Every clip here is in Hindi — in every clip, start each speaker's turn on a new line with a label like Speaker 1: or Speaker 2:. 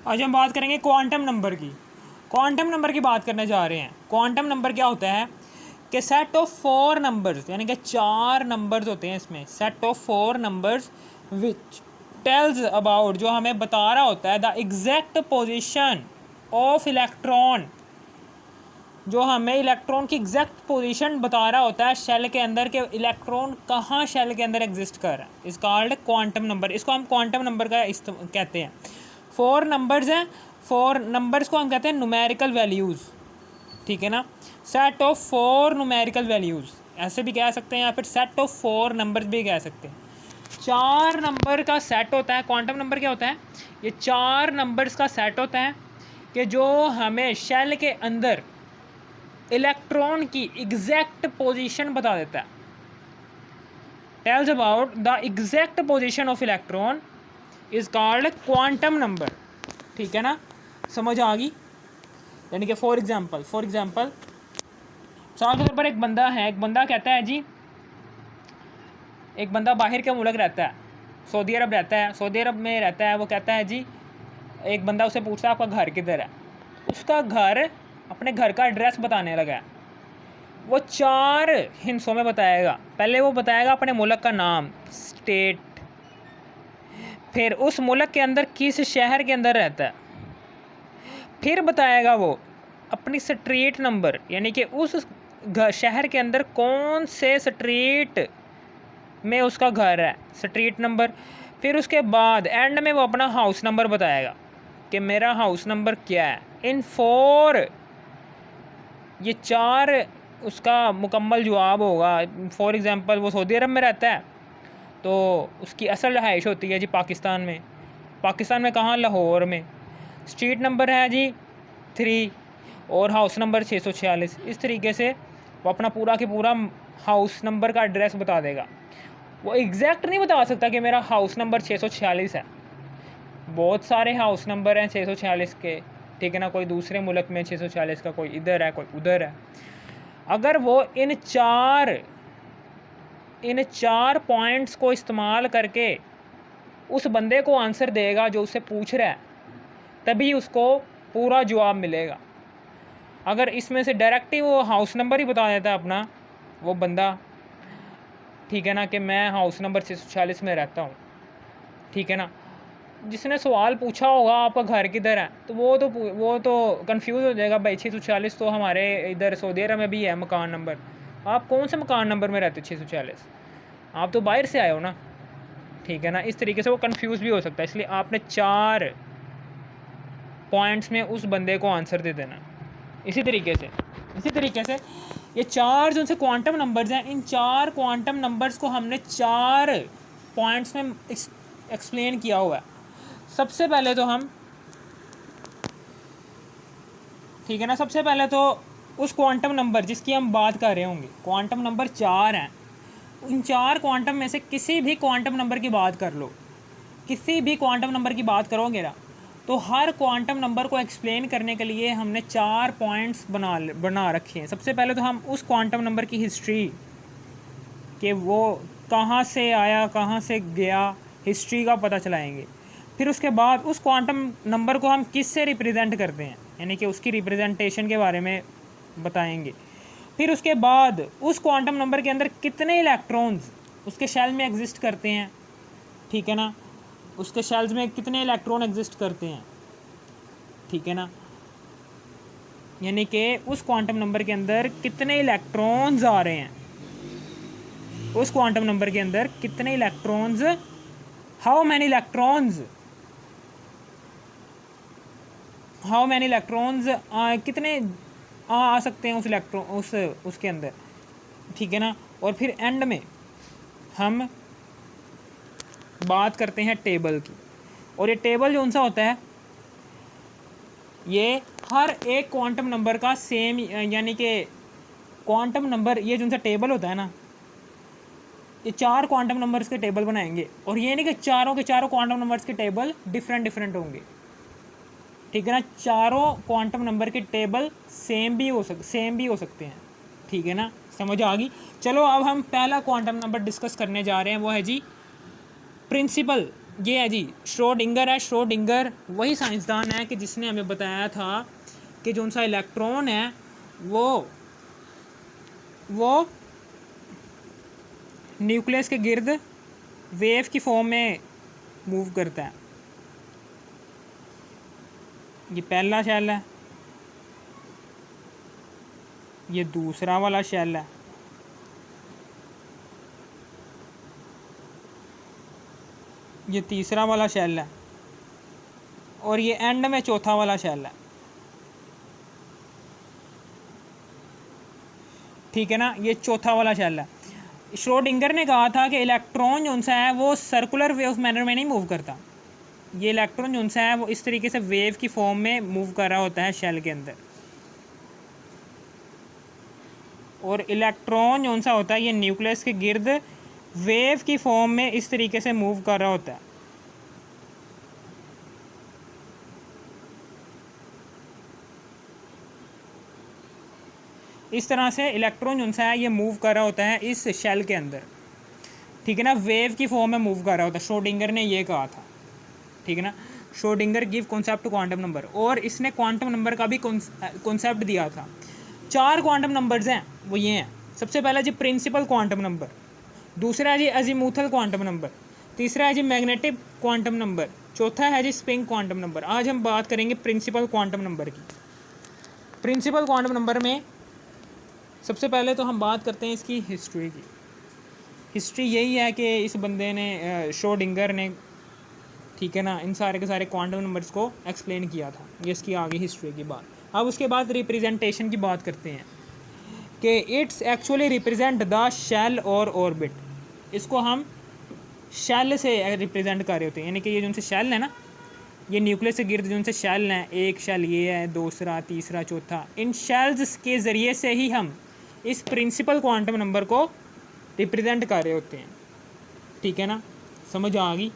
Speaker 1: आज हम बात करेंगे क्वांटम नंबर की। क्वांटम नंबर की बात करने जा रहे हैं। क्वांटम नंबर क्या होता है कि सेट ऑफ 4 नंबर्स, यानी कि 4 नंबर्स होते हैं इसमें, set of 4 numbers which tells about, जो हमें बता रहा होता है the exact position of electron, जो हमें इलेक्ट्रॉन की एग्जैक्ट पोजीशन बता रहा होता है शेल के अंदर, के इलेक्ट्रॉन कहाँ शेल के अंदर एग्जिस्ट कर रहा है। इस कॉल्ड क्वांटम नंबर। इसको हम क्वांटम नंबर का कहते हैं। 4 नंबर्स हैं, 4 नंबर्स को हम कहते हैं न्यूमेरिकल वैल्यूज़, ठीक है ना। सेट ऑफ 4 न्यूमेरिकल वैल्यूज़ ऐसे भी कह सकते हैं, या फिर सेट ऑफ 4 नंबर्स भी कह सकते हैं। 4 नंबर का सेट होता है। क्वांटम नंबर क्या होता है? ये 4 नंबर्स का सेट होता है कि जो हमें शेल के अंदर इलेक्ट्रॉन की एग्जैक्ट पोजीशन बता देता है। Tells about the exact position of electron is called quantum number, ठीक है ना। समझ आ गई? यानी कि फॉर एग्जांपल मिसाल के तौर पर एक बंदा है, एक बंदा कहता है जी, एक बंदा बाहर के मुल्क रहता है, सऊदी अरब रहता है, सऊदी अरब में रहता है। वो कहता है जी, एक बंदा उसे पूछता है आपका घर किधर है। उसका घर, अपने घर का एड्रेस बताने लगा है। वो 4 हिस्सों में बताएगा। पहले वो बताएगा अपने मुल्क का नाम, स्टेट, फिर उस मुल्क के अंदर किस शहर के अंदर रहता है, फिर बताएगा वो अपनी स्ट्रीट नंबर, यानी कि उस शहर के अंदर कौन से स्ट्रीट में उसका घर है, स्ट्रीट नंबर। फिर उसके बाद एंड में वो अपना हाउस नंबर बताएगा कि मेरा हाउस नंबर क्या है। इन 4, ये 4 उसका मुकम्मल जवाब होगा। फॉर एग्ज़ाम्पल वो सऊदी अरब में रहता है, तो उसकी असल रहाइश होती है जी पाकिस्तान में। पाकिस्तान में कहाँ? लाहौर में। स्ट्रीट नंबर है जी 3 और हाउस नंबर 646। इस तरीके से वो अपना पूरा के पूरा हाउस नंबर का एड्रेस बता देगा। वो एग्जैक्ट नहीं बता सकता कि मेरा हाउस नंबर 646 है। बहुत सारे हाउस नंबर हैं 646 के, ठीक है ना। कोई दूसरे मुल्क में 646 का, कोई इधर है, कोई उधर है। अगर वो इन चार पॉइंट्स को इस्तेमाल करके उस बंदे को आंसर देगा जो उससे पूछ रहा है, तभी उसको पूरा जवाब मिलेगा। अगर इसमें से डायरेक्ट ही वो हाउस नंबर ही बता देता है अपना, वो बंदा, ठीक है ना, कि मैं हाउस नंबर 646 में रहता हूँ, ठीक है ना। जिसने सवाल पूछा होगा आपका घर किधर है, तो वो तो कंफ्यूज हो जाएगा। भाई 646 तो हमारे इधर सऊदी अरब में भी है मकान नंबर। आप कौन से मकान नंबर में रहते हो 646? आप तो बाहर से आए हो ना, ठीक है ना। इस तरीके से वो कंफ्यूज भी हो सकता है। इसलिए आपने 4 पॉइंट्स में उस बंदे को आंसर दे देना। इसी तरीके से ये 4 जो से क्वांटम नंबर्स हैं, इन 4 क्वांटम नंबर्स को हमने 4 पॉइंट्स में एक्सप्लेन किया हुआ है। सबसे पहले तो हम, ठीक है ना, सबसे पहले तो उस क्वांटम नंबर जिसकी हम बात कर रहे होंगे, क्वांटम नंबर 4 हैं। इन 4 क्वांटम में से किसी भी क्वांटम नंबर की बात कर लो, किसी भी क्वांटम नंबर की बात करोगे ना, तो हर क्वांटम नंबर को एक्सप्लेन करने के लिए हमने 4 पॉइंट्स बना रखे हैं। सबसे पहले तो हम उस क्वांटम नंबर की हिस्ट्री, कि वो कहाँ से आया, कहाँ से गया, हिस्ट्री का पता चलाएंगे। फिर उसके बाद उस क्वांटम नंबर को हम किस से रिप्रेजेंट करते हैं, यानी कि उसकी रिप्रेजेंटेशन के बारे में बताएंगे। फिर उसके बाद उस क्वांटम नंबर के अंदर कितने इलेक्ट्रॉन्स उसके शेल में एग्जिस्ट करते हैं, ठीक है ना, उसके शेल्स में कितने इलेक्ट्रॉन एग्जिस्ट करते हैं, ठीक है ना। यानी कि उस क्वांटम नंबर के अंदर कितने इलेक्ट्रॉन्स आ रहे हैं, उस क्वांटम नंबर के अंदर कितने इलेक्ट्रॉन्स, हाउ मैनी इलेक्ट्रॉन्स कितने आ सकते हैं उसके अंदर, ठीक है ना। और फिर एंड में हम बात करते हैं टेबल की। और ये टेबल जो उनसा होता है, ये हर एक क्वांटम नंबर का सेम, यानी कि क्वांटम नंबर, ये जो उनसा टेबल होता है ना, ये 4 क्वांटम नंबर्स के टेबल बनाएंगे। और ये नहीं कि चारों के चारों क्वांटम नंबर्स के टेबल डिफरेंट होंगे, ठीक है ना। चारों क्वांटम नंबर के टेबल सेम भी हो सकते हैं, ठीक है ना। समझ आ गई? चलो अब हम पहला क्वांटम नंबर डिस्कस करने जा रहे हैं, वो है जी प्रिंसिपल ये है जी श्रोडिंगर है। श्रोडिंगर वही साइंसदान है कि जिसने हमें बताया था कि जो सा इलेक्ट्रॉन है वो न्यूक्लियस के गिर्द वेव की फॉर्म में मूव करता है। ये पहला शेल है, ये दूसरा वाला शेल है, ये तीसरा वाला शेल है और ये एंड में चौथा वाला शेल है। ठीक है ना, ये चौथा वाला शेल है। श्रोडिंगर ने कहा था कि इलेक्ट्रॉन जो सा है वो सर्कुलर वेव मैनर में नहीं मूव करता। ये इलेक्ट्रॉन जो सा है वो इस तरीके से वेव की फॉर्म में मूव कर रहा होता है शेल के अंदर। और इलेक्ट्रॉन जो सा होता है ये न्यूक्लियस के गिर्द वेव की फॉर्म में इस तरीके से मूव कर रहा होता है। इस तरह से इलेक्ट्रॉन जो सा है ये मूव कर रहा होता है इस शेल के अंदर। ठीक है ना, वेव की फॉर्म में मूव कर रहा होता है। श्रोडिंगर ने ये कहा था। ठीक है ना, Schrodinger give concept to quantum number, और इसने क्वांटम नंबर का भी कॉन्सेप्ट दिया था। 4 क्वांटम नंबर्स हैं, वो ये हैं। सबसे पहला जी प्रिंसिपल क्वांटम नंबर, दूसरा है जी अजीमुथल क्वांटम नंबर, तीसरा है जी मैग्नेटिक क्वांटम नंबर, चौथा है जी स्प्रिंग क्वांटम नंबर। आज हम बात करेंगे प्रिंसिपल क्वांटम नंबर की। प्रिंसिपल क्वांटम नंबर में सबसे पहले तो हम बात करते हैं इसकी हिस्ट्री की। हिस्ट्री यही है कि इस बंदे ने श्रोडिंगर ने, ठीक है ना, इन सारे के सारे क्वांटम नंबर्स को एक्सप्लेन किया था। ये इसकी आगे हिस्ट्री की बात। अब उसके बाद रिप्रेजेंटेशन की बात करते हैं कि it's actually represent the shell और ऑर्बिट। इसको हम शेल से रिप्रेजेंट कर रहे होते हैं, यानी कि ये जो शेल है ना, ये न्यूक्लियस के गिर्द जो शेल हैं, एक शेल ये है, दूसरा, तीसरा, चौथा, इन शेल्स के ज़रिए से ही हम इस प्रिंसिपल क्वांटम नंबर को रिप्रेजेंट कर रहे होते हैं। ठीक है ना, समझ आ गई?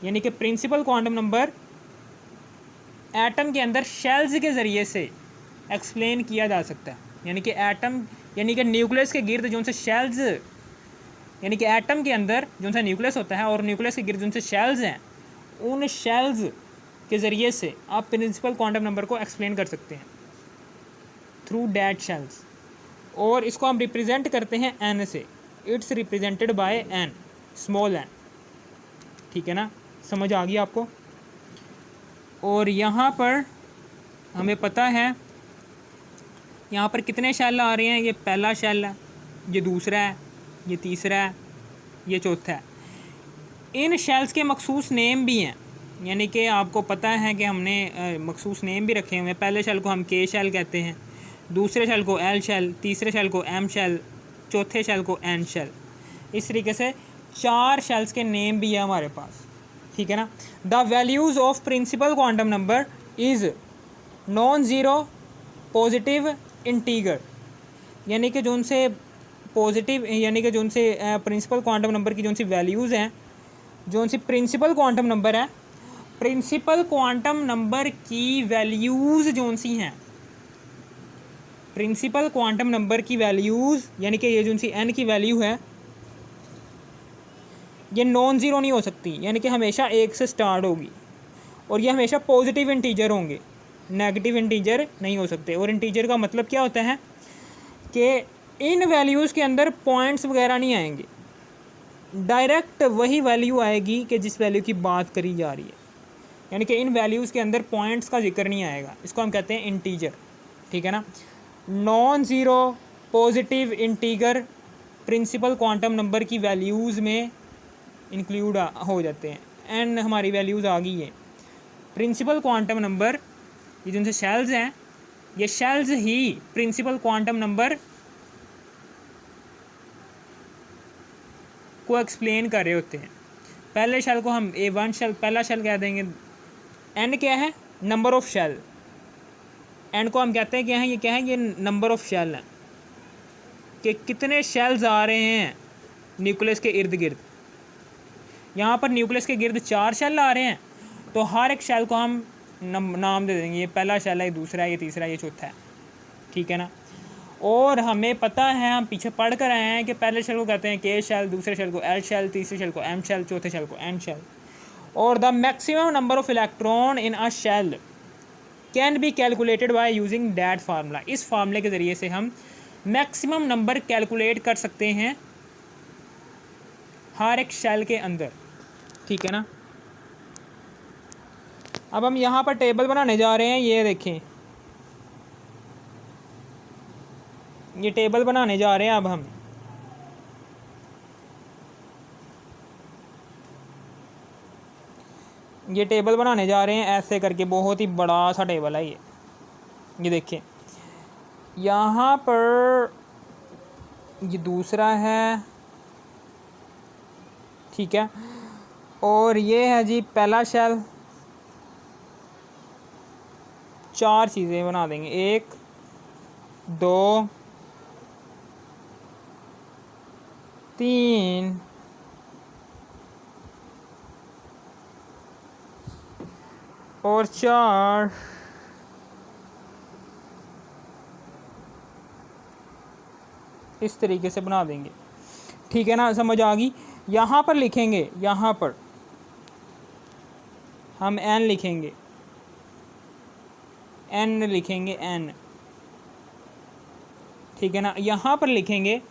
Speaker 1: यानी कि प्रिंसिपल क्वांटम नंबर एटम के अंदर शेल्स के ज़रिए से एक्सप्लेन किया जा सकता है। यानी कि एटम, यानी कि न्यूक्लियस के गिर्द जो से शेल्स, यानी कि एटम के अंदर जो सा न्यूक्लियस होता है और न्यूक्लियस के गिर्द जो से शेल्स हैं, उन शेल्स के ज़रिए से आप प्रिंसिपल क्वांटम नंबर को एक्सप्लेन कर सकते हैं थ्रू डैट शेल्स। और इसको हम रिप्रेजेंट करते हैं एन से। It's represented by n, small n. ठीक है ना, समझ आ गई आपको? और यहाँ पर हमें पता है यहाँ पर कितने शेल आ रहे हैं। ये पहला शेल है, ये दूसरा है, ये तीसरा है, ये चौथा है। इन शेल्स के मखसूस नेम भी हैं, यानी कि आपको पता है कि हमने मखसूस नेम भी रखे हुए हैं। पहले शेल को हम के शेल कहते हैं, दूसरे शेल को एल शेल, तीसरे शेल को एम शेल, चौथे शेल को एन शेल। इस तरीके से 4 शेल्स के नेम भी है हमारे पास। ठीक है ना। The values of principal quantum number is non zero, positive, integer. यानी कि जो उनसे पॉजिटिव, यानी कि जो उनसे प्रिंसिपल क्वांटम नंबर की जो सी वैल्यूज़ हैं, जो उनसी प्रिंसिपल क्वांटम नंबर है, प्रिंसिपल क्वांटम नंबर की वैल्यूज़ जो सी हैं, प्रिंसिपल क्वांटम नंबर की वैल्यूज़, यानी कि ये जो सी एन की वैल्यू है, ये नॉन ज़ीरो नहीं हो सकती, यानी कि हमेशा 1 से स्टार्ट होगी, और ये हमेशा पॉजिटिव इंटीजर होंगे, नेगेटिव इंटीजर नहीं हो सकते। और इंटीजर का मतलब क्या होता है कि इन वैल्यूज़ के अंदर पॉइंट्स वगैरह नहीं आएंगे, डायरेक्ट वही वैल्यू आएगी कि जिस वैल्यू की बात करी जा रही है, यानी कि इन वैल्यूज़ के अंदर पॉइंट्स का जिक्र नहीं आएगा। इसको हम कहते हैं इंटीजर। ठीक है ना। Non zero, positive, integer principal quantum number की वैल्यूज़ में इंक्लूड हो जाते हैं। एन हमारी वैल्यूज़ आ गई है। प्रिंसिपल क्वांटम नंबर, ये जिनसे शेल्स हैं, ये शेल्स ही प्रिंसिपल क्वांटम नंबर को एक्सप्लेन कर रहे होते हैं। पहले शेल को हम A1 शेल, पहला शेल कह देंगे। एन क्या है? Number of shell. एन को हम कहते हैं क्या है? ये क्या है? ये नंबर ऑफ शेल है, कि कितने शेल्स आ रहे हैं न्यूक्लियस के इर्द गिर्द। यहाँ पर न्यूक्लियस के गिर्द 4 शेल आ रहे हैं, तो हर एक शेल को हम नाम दे देंगे। ये पहला शेल है, ये दूसरा है, ये तीसरा है, ये चौथा है। ठीक है ना। और हमें पता है, हम पीछे पढ़ कर आए हैं कि पहले शेल को कहते हैं के शेल, दूसरे शेल को एल शेल, तीसरे शेल को एम शेल, चौथे शेल को एन शेल। और the maximum number of electron in a shell can be calculated by using that formula. इस फार्मूले के ज़रिए से हम मैक्सिमम नंबर कैलकुलेट कर सकते हैं हर एक शेल के अंदर, ठीक है ना। अब हम यहाँ पर टेबल बनाने जा रहे हैं, ये देखें, ये टेबल बनाने जा रहे हैं। अब हम ये टेबल बनाने जा रहे हैं ऐसे करके, बहुत ही बड़ा सा टेबल है ये देखिए। यहाँ पर ये दूसरा है, ठीक है, और ये है जी पहला शेल। 4 चीज़ें बना देंगे, 1 2 3 और 4। इस तरीके से बना देंगे, ठीक है ना, समझ आ गई। यहाँ पर लिखेंगे, यहाँ पर हम एन लिखेंगे, एन लिखेंगे, एन, ठीक है ना। यहाँ पर लिखेंगे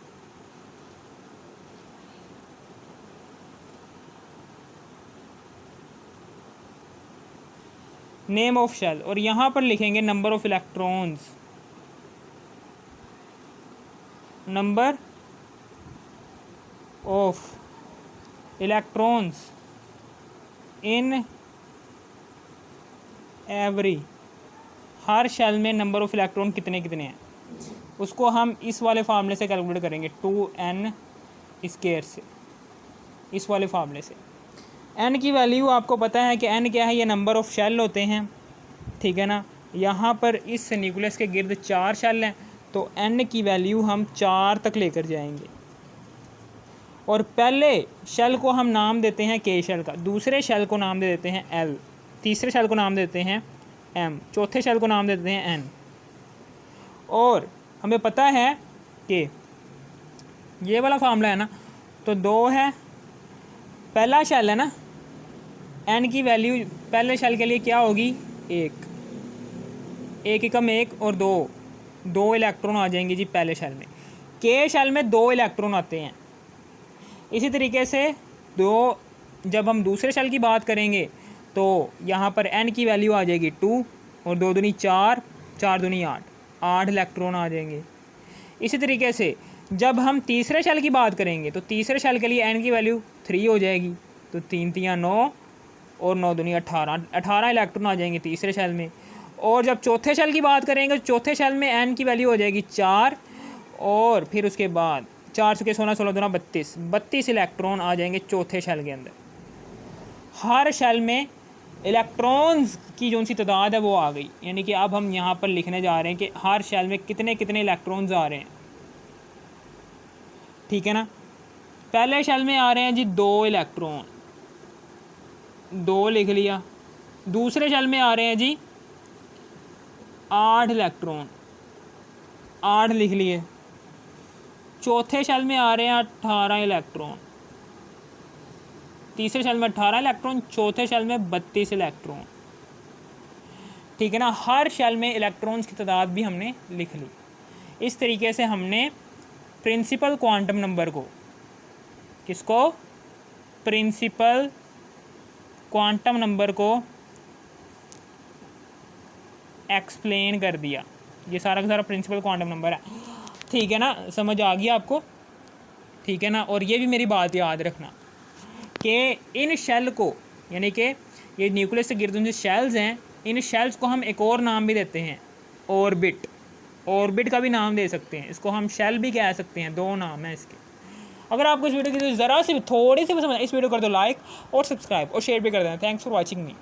Speaker 1: नेम ऑफ शेल, और यहाँ पर लिखेंगे number of electrons, number of electrons in every, हर शेल में नंबर ऑफ इलेक्ट्रॉन कितने कितने हैं, उसको हम इस वाले फार्मूले से कैलकुलेट करेंगे, 2n स्क्वायर से, इस वाले फार्मूले से। n की वैल्यू आपको पता है कि n क्या है, ये नंबर ऑफ शेल होते हैं, ठीक है ना। यहाँ पर इस न्यूक्लियस के गिर्द 4 शेल हैं, तो n की वैल्यू हम 4 तक लेकर जाएंगे। और पहले शेल को हम नाम देते हैं के शेल का, दूसरे शेल को नाम दे देते हैं l, तीसरे शेल को नाम देते हैं m, चौथे शेल को नाम देते हैं n। और हमें पता है कि ये वाला फार्मूला है ना, तो 2 है, पहला शेल है ना, n की वैल्यू पहले शेल के लिए क्या होगी, 1, 1 एकम 1 और 2 इलेक्ट्रॉन आ जाएंगे जी पहले शेल में। के शेल में 2 इलेक्ट्रॉन आते हैं। इसी तरीके से जब हम दूसरे शेल की बात करेंगे तो यहाँ पर n की वैल्यू आ जाएगी 2 और 2 दूनी 4, 4 दूनी 8 इलेक्ट्रॉन आ जाएंगे। इसी तरीके से जब हम तीसरे शेल की बात करेंगे तो तीसरे शेल के लिए n की वैल्यू 3 हो जाएगी, तो 3 3 9 और 9 दूनी 18 इलेक्ट्रॉन आ जाएंगे तीसरे शेल में। और जब चौथे शेल की बात करेंगे तो चौथे शेल में n की वैल्यू हो जाएगी 4, और फिर उसके बाद 4 से 16 16 दूना 32 इलेक्ट्रॉन आ जाएंगे चौथे शेल के अंदर। हर शेल में इलेक्ट्रॉन्स की जो सी तादाद है वो आ गई, यानी कि अब हम यहाँ पर लिखने जा रहे हैं कि हर शेल में कितने कितने इलेक्ट्रॉन्स आ रहे हैं, ठीक है ना। पहले शेल में आ रहे हैं जी 2 इलेक्ट्रॉन, 2 लिख लिया। दूसरे शेल में आ रहे हैं जी 8 इलेक्ट्रॉन, 8 लिख लिए। चौथे शेल में आ रहे हैं 18 इलेक्ट्रॉन, तीसरे शेल में 18 इलेक्ट्रॉन, चौथे शेल में 32 इलेक्ट्रॉन, ठीक है ना। हर शेल में इलेक्ट्रॉन्स की तादाद भी हमने लिख ली। इस तरीके से हमने प्रिंसिपल क्वांटम नंबर को, किसको, प्रिंसिपल क्वांटम नंबर को एक्सप्लेन कर दिया। ये सारा का सारा प्रिंसिपल क्वांटम नंबर है, ठीक है ना, समझ आ गया आपको, ठीक है ना। और ये भी मेरी बात याद रखना कि इन शेल को, यानी कि ये न्यूक्लियस से गिर्द जो शेल्स हैं, इन शेल्स को हम एक और नाम भी देते हैं, ऑर्बिट, ऑर्बिट का भी नाम दे सकते हैं, इसको हम शेल भी कह सकते हैं, 2 नाम है इसके। अगर आपको इस वीडियो की ज़रा सी थोड़ी सी भी समझ, इस वीडियो कर दो लाइक और सब्सक्राइब और शेयर भी कर देना। Thanks for watching me.